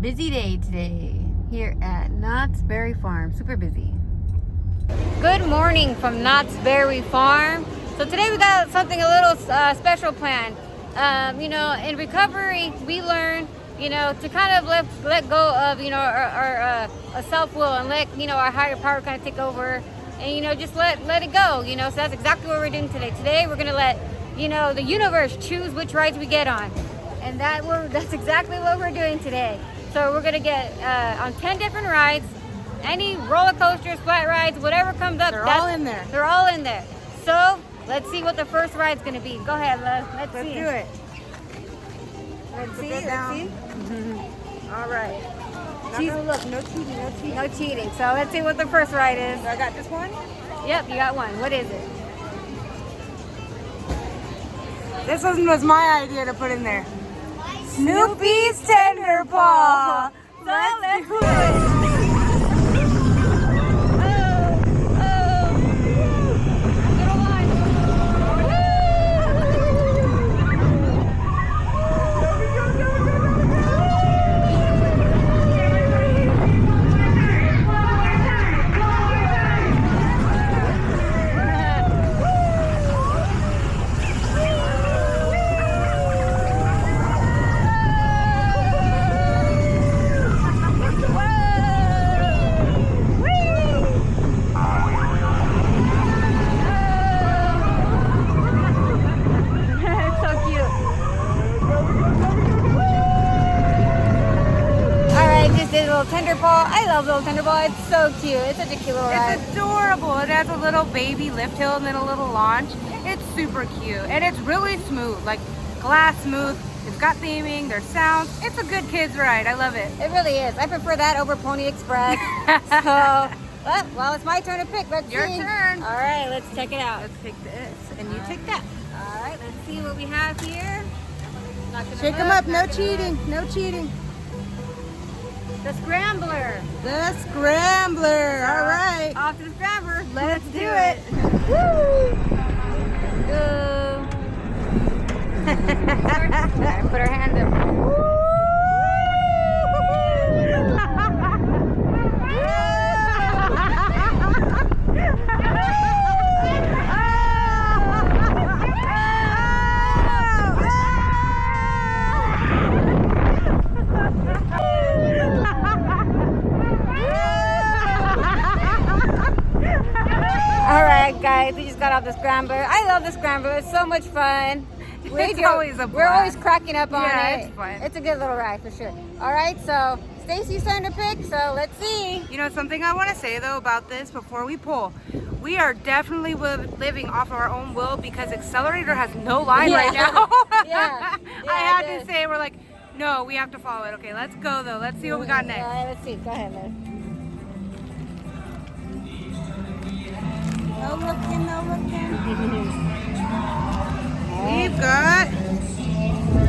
busy day today here at Knott's Berry Farm. Super busy. Good morning from Knott's Berry Farm. So today we got something a little special planned. You know, in recovery, we learn, you know, to kind of let go of, you know, our self-will and let, you know, our higher power kind of take over and, you know, just let it go, you know. So that's exactly what we're doing today. Today we're going to let, you know, the universe choose which rides we get on. And that's exactly what we're doing today. So we're going to get on 10 different rides. Any roller coasters, flat rides, whatever comes up. They're all in there. They're all in there. So let's see what the first ride's going to be. Go ahead, love. Let's see. do it. Let's see. All right. Look, no cheating, no cheating. No cheating. So let's see what the first ride is. So I got this one. Yep, you got one. What is it? This one was my idea to put in there. Snoopy's Tender Paw. So let's do it. Tender Paw. I love little Tender Paw. It's so cute. It's such a cute little ride. It's adorable. It has a little baby lift hill and then a little launch. It's super cute and it's really smooth, like glass smooth. It's got theming, there's sounds. It's a good kids ride. I love it. It really is. I prefer that over Pony Express. Well, it's my turn to pick. Let's Your see. turn. All right, let's check it out. Let's take this and you take that. All right, let's see what we have here. Shake them up. No cheating. No cheating. The Scrambler. The Scrambler. All right. Off to the Scrambler. Let's do it. Woo! Go. Put our hand up. Guys, we just got off the Scrambler. I love the Scrambler. It's so much fun. It's always a blast. We're always cracking up on it. Yeah, it's fun. It's a good little ride for sure. All right, so Stacy's turn to pick, so let's see. You know, something I want to say though about this before we pull. We are definitely living off of our own will because Accelerator has no line right now. Yeah, I had to say, we're like, no, we have to follow it. Okay, let's go though. Let's see what we got next. All right, let's see. Go ahead, Liz. No looking, no looking. We've got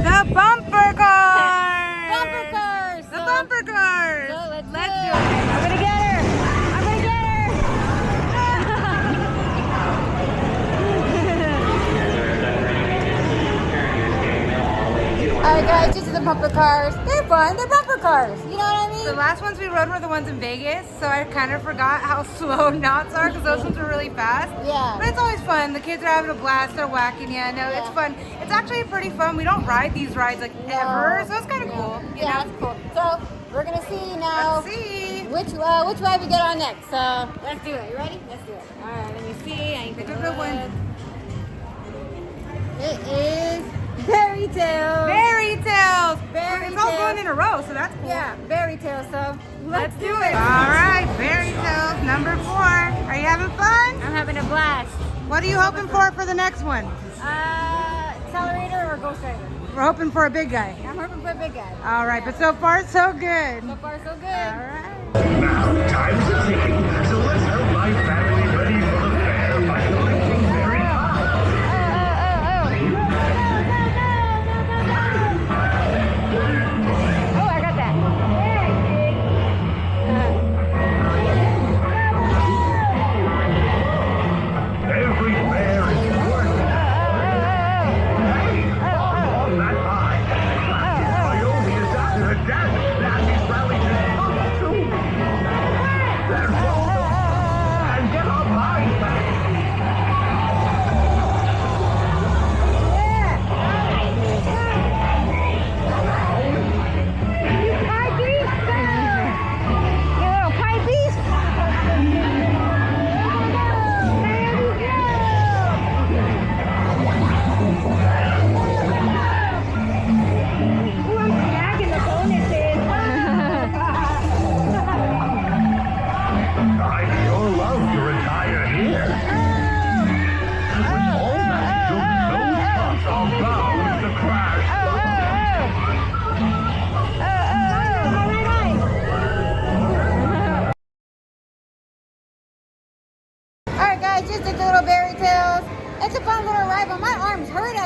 the bumper cars. Bumper cars. The bumper cars. So let's do do it. it. I'm gonna get her. I'm gonna get her. All right, guys. These are the bumper cars. They're fun. They're bumper cars. You know what I mean? The last ones we rode were the ones in Vegas, so I kind of forgot how slow Knotts are because those ones are really fast. Yeah. But it's always fun. The kids are having a blast. They're whacking you. No, it's fun. It's actually pretty fun. We don't ride these rides like ever, so it's kind of cool. Yeah, that's cool. So we're gonna see now. Let's see. Which ride we get on next. So let's do it. You ready? Let's do it. All right. Let me see. I Pick a good one. It is Fairy Tales. Fairy Tales. Fairy It's all Tales. going in a row, so that's cool. Yeah, Fairy Tales. So let's do it. All right, Fairy Tales number 4. Are you having fun? I'm having a blast. What are you hoping for the next one? Accelerator or GhostRider? We're hoping for a big guy. I'm hoping for a big guy. All right, but so far so good. So far so good. All right. Now, time's a ticking, so let's help my family ready for the fair by collecting fairy tiles. Oh, I got that. Every fair is worth it. Hey, on that high. I only adopted a dance. That is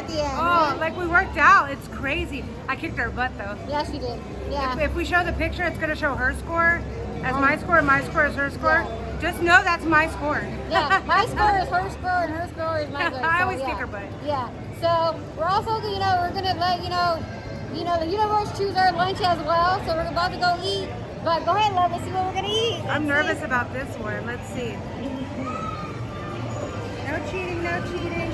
at the end. Oh, like we worked out. It's crazy. I kicked her butt though. Yeah, she did. Yeah. If we show the picture, it's gonna show her score as my score, and my score is her score. Yeah. Just know that's my score. Yeah, my score is her score, and her score is my score. I always yeah. kick her butt. Yeah. So we're also, we're gonna let the universe choose our lunch as well. So we're about to go eat. But go ahead, love. Let's see what we're gonna eat. I'm nervous about this one. Let's see. No cheating, no cheating.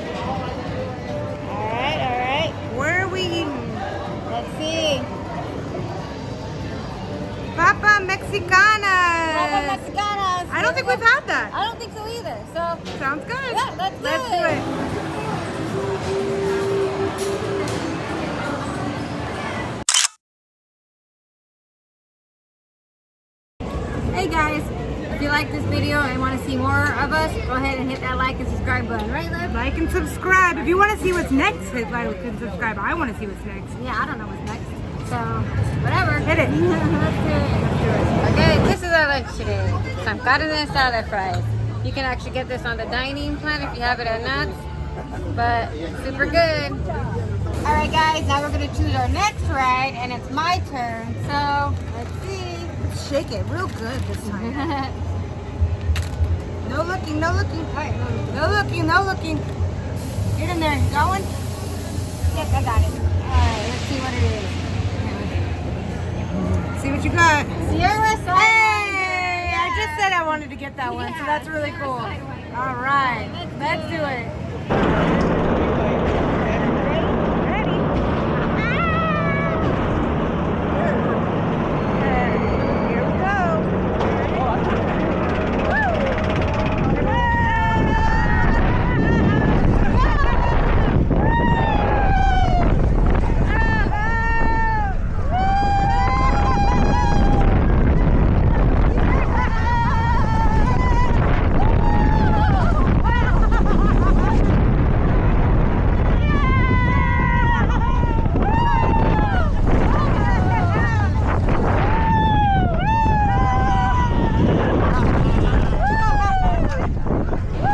All right. Where are we eating? Let's see. Papa Mexicana. Papa Mexicanas. I don't think we've had that. I don't think so either. So Sounds good. yeah, let's do it. Hey guys, if you like this video and want to see more of us, go ahead and hit that like and subscribe button, right, Liv? Like and subscribe. If you want to see what's next, hit like and subscribe. I want to see what's next. Yeah, I don't know what's next. So, whatever. Hit it. Let's do it. Okay, this is our lunch today. Some carne asada fries. You can actually get this on the dining plan if you have it at Knott's. But, super good. Alright guys, now we're going to choose our next ride and it's my turn. So, let's see. Let's shake it real good this time. No looking, no looking. Alright, No looking, no looking. Get in there. Going? yes, I got it. Alright, let's see what it is. See what you got. Sierra Sidewinder. Hey! I just said I wanted to get that one, so that's really Sierra cool. Sidewinder. All right, let's do it. Here we go.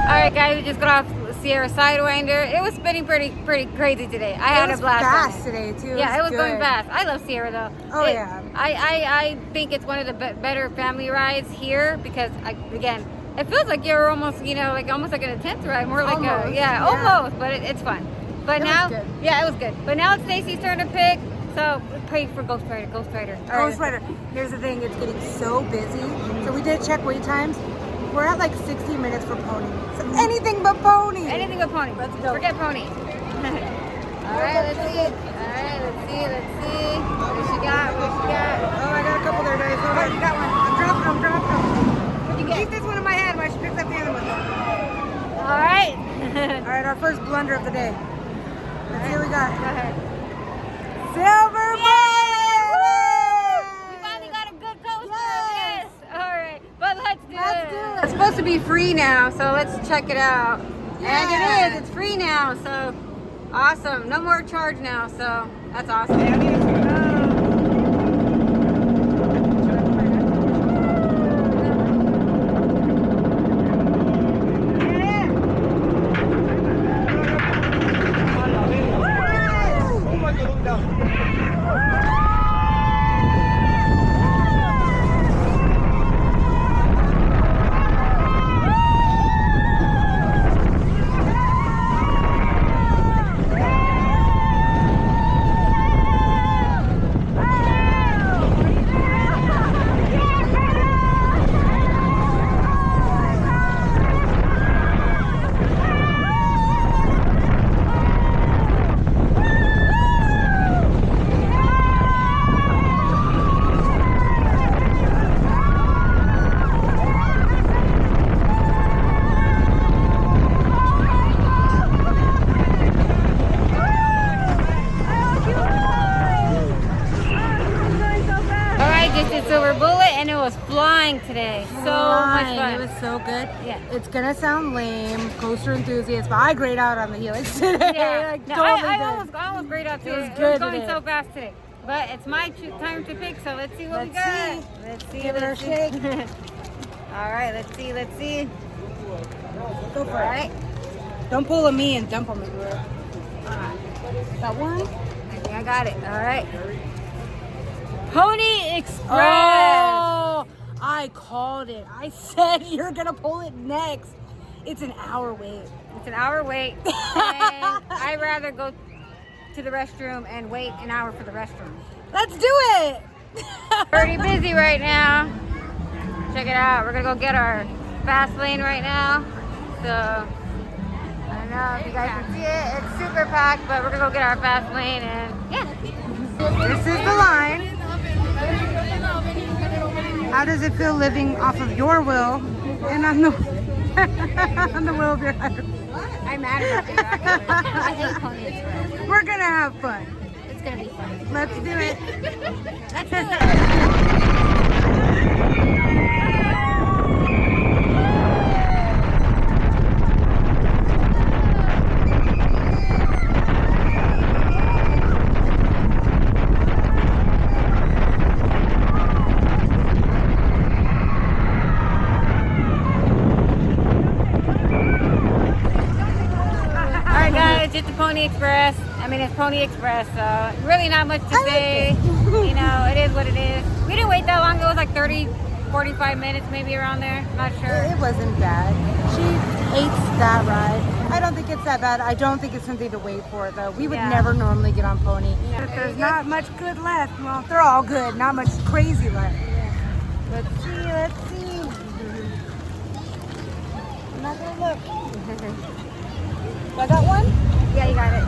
Alright guys, we just got off Sierra Sidewinder. It was spinning pretty crazy today. I had a blast. Fast on today too. Yeah, it was good. going fast. I love Sierra though. Oh yeah. I think it's one of the better family rides here because again, it feels like you're almost almost like in a tent ride, more like Almost, almost, but it's fun. But It now, was good. yeah, it was good. But now it's Stacy's turn to pick. So pray for GhostRider. GhostRider. All right. GhostRider. Here's the thing, it's getting so busy. So we did check wait times. We're at like 60 minutes for pony. So anything but pony. Anything but pony. Let's go. Forget pony. Alright, let's see. Let's see. What she got? Oh, I got a couple there, guys. Hold on. You got one. I'm dropping them. What'd you get? Keep this one in my hand while she picks up the other one. Alright. All right, our first blunder of the day. Let's see what we got. Go ahead. Silver We finally got a good coaster. Yes. Alright. But let's do it. It's supposed to be free now, so let's check it out. And it is. It's free now, so awesome. No more charge now, so that's awesome. Silver Bullet and it was flying today. So much fun. It was so good. Yeah. It's gonna sound lame, coaster enthusiast, but I grayed out on the helix today. Yeah. Like, No, totally I did. almost grayed out too. It was It good was going today. so fast today. But it's my time to pick, so let's see what we Let's got. see. Let's see. Give it let's a see. shake. All right, let's see. Go for All right. it. Don't pull a me and dump them everywhere. Got one? I think I got it. All right. Pony Express. Oh, I called it. I said you're gonna pull it next. It's an hour wait. It's an hour wait, and I'd rather go to the restroom and wait an hour for the restroom. Let's do it. Pretty busy right now. Check it out. We're gonna go get our fast lane right now. So I don't know if you guys can see it. It's super packed, but we're gonna go get our fast lane and yeah. This is the line. How does it feel living off of your will and on the on the will of your husband? I'm mad about it. Actually. I hate Pony Express. We're gonna have fun. It's gonna be fun. Let's do it. Let's do it. It's the Pony Express. I mean, it's Pony Express, so really not much to say. You know, it is what it is. We didn't wait that long. It was like 30, 45 minutes maybe around there. Not sure. It wasn't bad. She hates that ride. I don't think it's that bad. I don't think it's something to wait for, though. We would never normally get on Pony. Yeah. But there's not much good left. Well, they're all good. Not much crazy left. Let's see. Let's see. I'm not going to look. I got one? Yeah, you got it.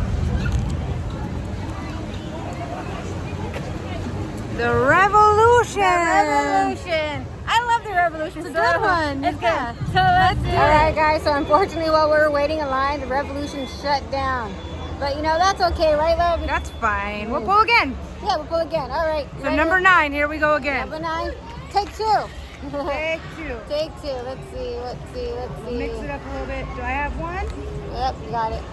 The Revolution. The Revolution. I love the Revolution. It's a good one. It's Yeah. good. So let's do it. All it. right, guys. So unfortunately, while we were waiting in line, the Revolution shut down. But you know, that's okay, right, love? That's fine. We'll pull again. Yeah, we'll pull again. All right. So number 9, here we go again. Number 9. Take 2. Take 2. Take 2. Let's see. Let's see. Let's see. Mix it up a little bit. Do I have one? Yep, you got it.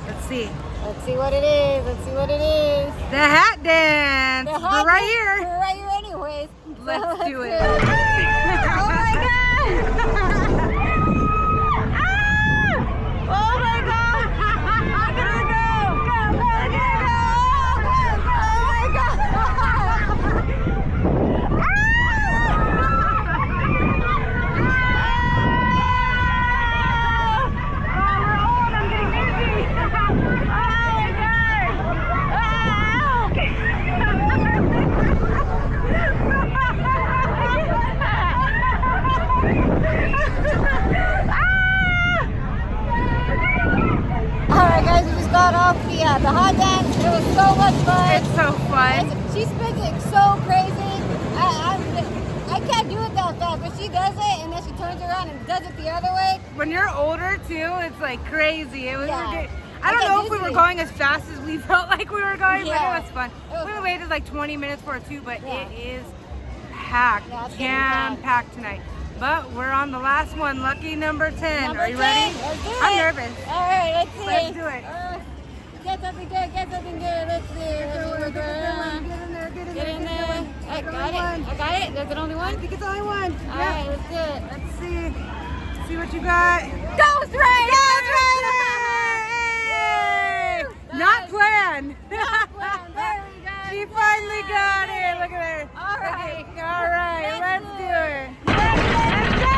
Let's see. Let's see what it is. Let's see what it is. The hat dance. The We're hot right dance. here. We're right here anyways. So Let's do it. Oh my god! Oh my god! Look at her go! Look at her go! Oh my god! Alright guys, we just got off the hot dance. It was so much fun. It's so fun. She spins it so crazy. I can't do it that fast, but she does it and then she turns around and does it the other way. When you're older too, it's like crazy. It was Yeah. I don't get know if we were dizzy. going as fast as we felt like we were going, Yeah. but it was fun. It was We fun. waited like 20 minutes for it too, but Yeah. it is packed, Yeah, it's gonna be packed. jam-packed tonight. But we're on the last one, lucky number 10. Number Are you 10. ready? Let's do I'm it. nervous. Alright, let's see. Let's do it. Get something good, get something good. Let's see. Let's see what's going on. Get in there, get in Get there. in there. I got it. I got it. There's an only I one. think it's only one. Alright, let's do it. Let's see. See what you got. GhostRider! GhostRider! Hey! Not planned. Not planned. There we go. She finally got it. Look at her. All right. All right. Let's do it. Let's go!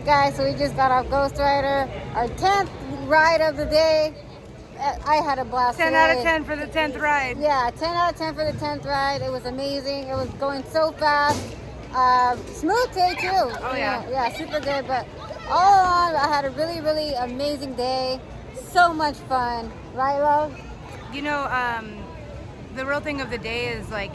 right, guys, so we just got off GhostRider, our 10th ride of the day. I had a blast 10 today. out of 10 for the 10th ride. Yeah, 10 out of 10 for the 10th ride. It was amazing. It was going so fast. Smooth day too. Oh, yeah. Yeah, super good. But all in all, I had a really, really amazing day. So much fun. Right, love? You know, the real thing of the day is like,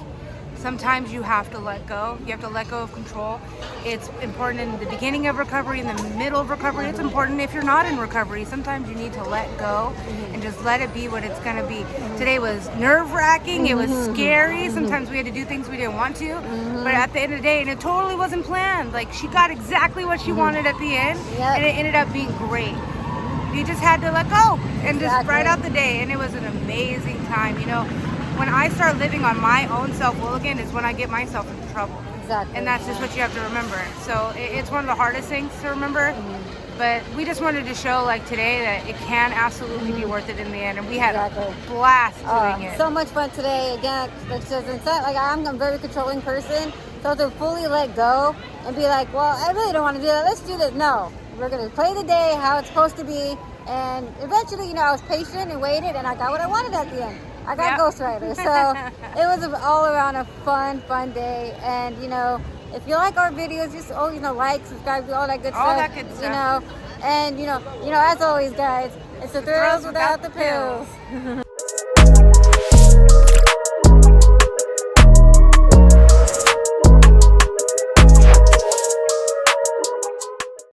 sometimes you have to let go. You have to let go of control. It's important in the beginning of recovery, in the middle of recovery. It's important if you're not in recovery. Sometimes you need to let go and just let it be what it's going to be. Today was nerve-wracking. It was scary. Sometimes we had to do things we didn't want to. But at the end of the day, and it totally wasn't planned. Like, she got exactly what she wanted at the end. And it ended up being great. You just had to let go and just ride out the day. And it was an amazing time, you know. When I start living on my own self-will again is when I get myself into trouble. Exactly. And that's just what you have to remember. So it's one of the hardest things to remember. But we just wanted to show, like today, that it can absolutely be worth it in the end. And we had a blast doing it. So much fun today. Again, I'm a very controlling person. So to fully let go and be like, well, I really don't want to do that. Let's do this. No, we're going to play the day how it's supposed to be. And eventually, you know, I was patient and waited, and I got what I wanted at the end. I got GhostRider. So it was all around a fun day. And, you know, if you like our videos, just, like, subscribe, do all that good stuff. All that good stuff. You know, and, you know, as always, guys, it's the thrills without the pills.